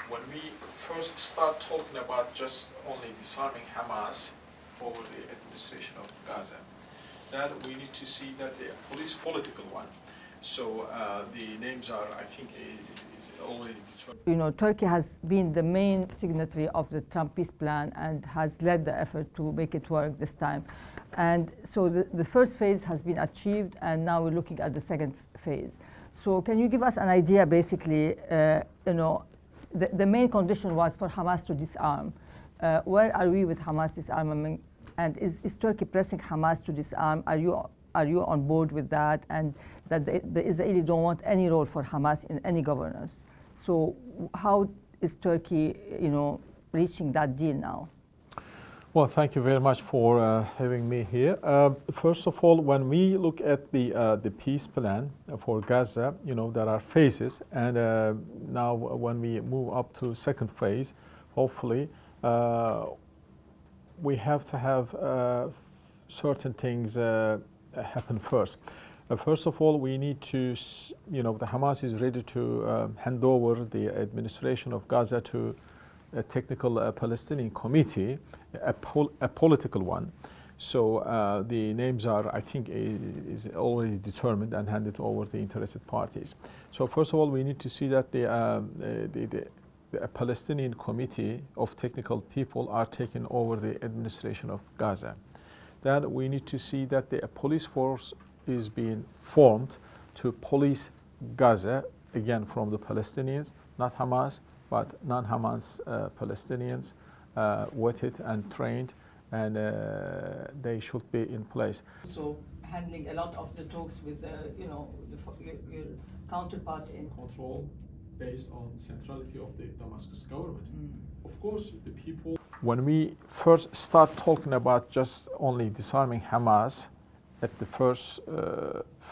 when we first start talking about just only disarming Hamas over the administration of Gaza, that we need to see that the police political one. So the names are, I think, is already determined. You know, Turkey has been the main signatory of the Trump peace plan and has led the effort to make it work this time. And so the first phase has been achieved, and now we're looking at the second phase. So can you give us an idea, basically, you know, the main condition was for Hamas to disarm. Where are we with Hamas disarmament? And is Turkey pressing Hamas to disarm? Are you on board with that? And that the Israelis don't want any role for Hamas in any governance. So how is Turkey, you know, reaching that deal now? Well, thank you very much for having me here. First of all, when we look at the peace plan for Gaza, you know, there are phases, and now when we move up to second phase, hopefully, we have to have certain things happen first. First of all, we need to, you know, the Hamas is ready to hand over the administration of Gaza to a technical Palestinian committee, a political one. So the names are, I think, is already determined and handed over to the interested parties. So first of all, we need to see that the Palestinian committee of technical people are taking over the administration of Gaza. Then we need to see that the police force is being formed to police Gaza, again from the Palestinians, not Hamas, but non-Hamas Palestinians, vetted and trained, and they should be in place. So handling a lot of the talks with you know, your counterpart in Control based on centrality of the Damascus government. Of course, the people. When we first start talking about just only disarming Hamas at the first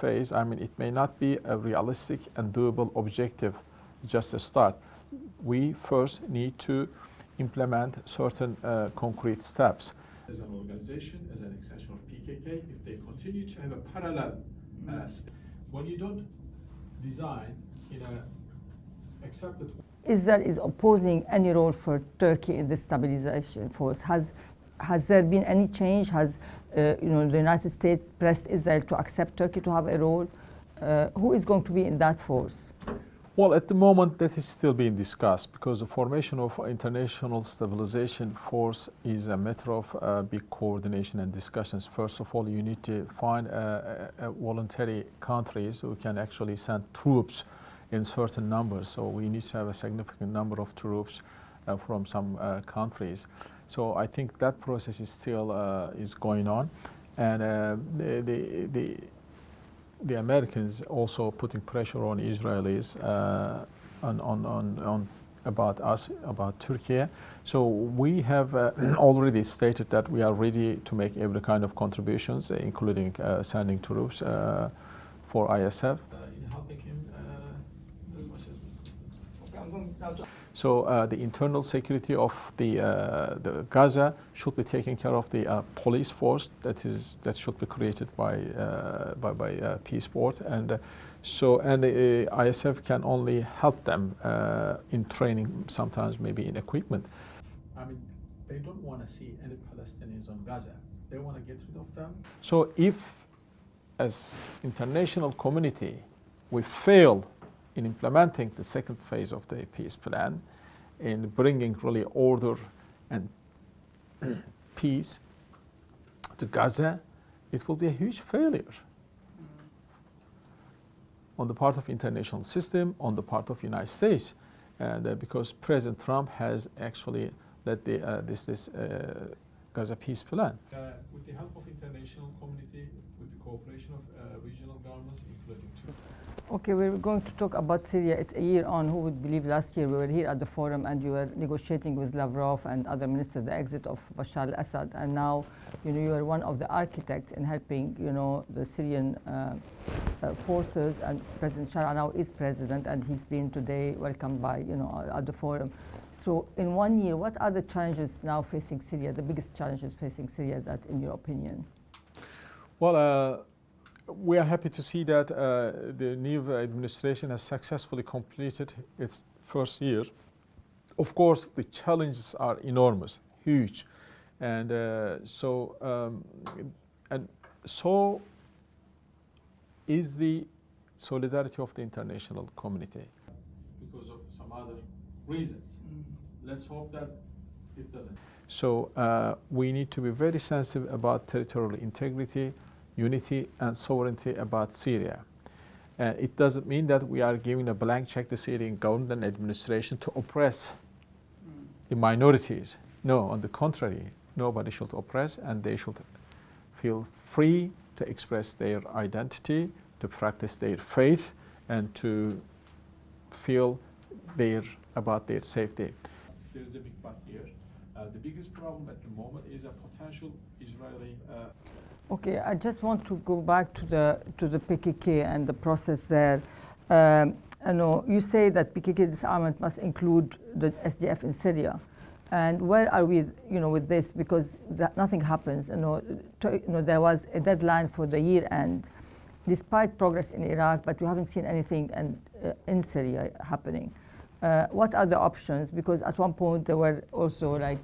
phase, I mean, it may not be a realistic and doable objective just to start. We first need to implement certain concrete steps. As an organization, as an extension of PKK, if they continue to have a parallel when you don't design in a accepted. Israel is opposing any role for Turkey in the stabilization force. Has there been any change? Has you know, the United States pressed Israel to accept Turkey to have a role? Who is going to be in that force? Well, at the moment, that is still being discussed because the formation of international stabilization force is a matter of big coordination and discussions. First of all, you need to find voluntary countries who can actually send troops in certain numbers. So we need to have a significant number of troops from some countries. So I think that process is still is going on, and the Americans also putting pressure on Israelis on about us, about Turkey. So we have already stated that we are ready to make every kind of contributions, including sending troops for ISF. In helping him as much as Okay, I'm going now to. So the internal security of the Gaza should be taken care of the police force that should be created by peace board, and the ISF can only help them in training, sometimes maybe in equipment. I mean, they don't want to see any Palestinians on Gaza. They want to get rid of them. So if, as international community, we fail in implementing the second phase of the peace plan, in bringing really order and peace to Gaza, it will be a huge failure on the part of international system, on the part of United States, and because President Trump has actually led this Gaza peace plan. With the help of international community, with the cooperation of regional governments, including Turkey. Okay, we're going to talk about Syria. It's a year on. Who would believe last year we were here at the forum and you were negotiating with Lavrov and other ministers the exit of Bashar al-Assad, and now, you know, you are one of the architects in helping, you know, the Syrian forces, and President Shara now is president, and he's been today welcomed by, you know, at the forum. So in 1 year, what are the challenges now facing Syria, the biggest challenges facing Syria, that in your opinion? Well, we are happy to see that the new administration has successfully completed its first year of course, the challenges are enormous, huge, and so is the solidarity of the international community because of some other reasons. Let's hope that it doesn't. So we need to be very sensitive about territorial integrity, unity, and sovereignty about Syria. It doesn't mean that we are giving a blank check to the Syrian government and administration to oppress the minorities. No, on the contrary, nobody should oppress, and they should feel free to express their identity, to practice their faith, and to feel about their safety. There's a big but here. The biggest problem at the moment is a potential Israeli. Okay, I just want to go back to the PKK and the process there. I know you say that PKK disarmament must include the SDF in Syria, and where are we, with this? Because nothing happens. There was a deadline for the year end, despite progress in Iraq, but we haven't seen anything in Syria happening. What are the options? Because at one point there were also like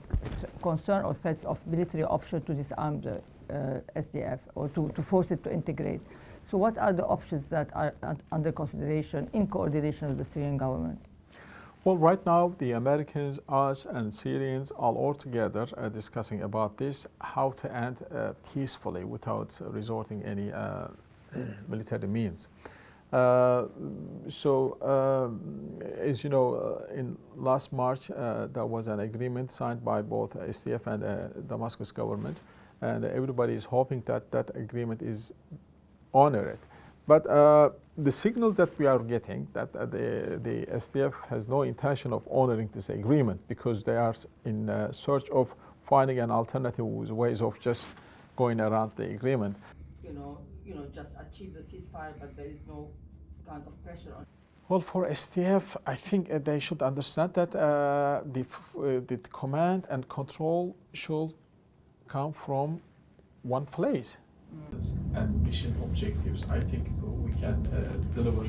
concern or threats of military option to disarm the SDF or to force it to integrate. So what are the options that are under consideration in coordination with the Syrian government? Well, right now the Americans, us, and Syrians are all together discussing about this, how to end peacefully without resorting any military means. As you know, in last March, there was an agreement signed by both SDF and Damascus government, and everybody is hoping that that agreement is honored. But the signals that we are getting that the SDF has no intention of honoring this agreement because they are in search of finding an alternative ways of just going around the agreement. Just achieve the ceasefire, but there is no kind of pressure on. Well, for SDF, I think they should understand that the command and control should come from one place. And mission objectives, I think we can deliver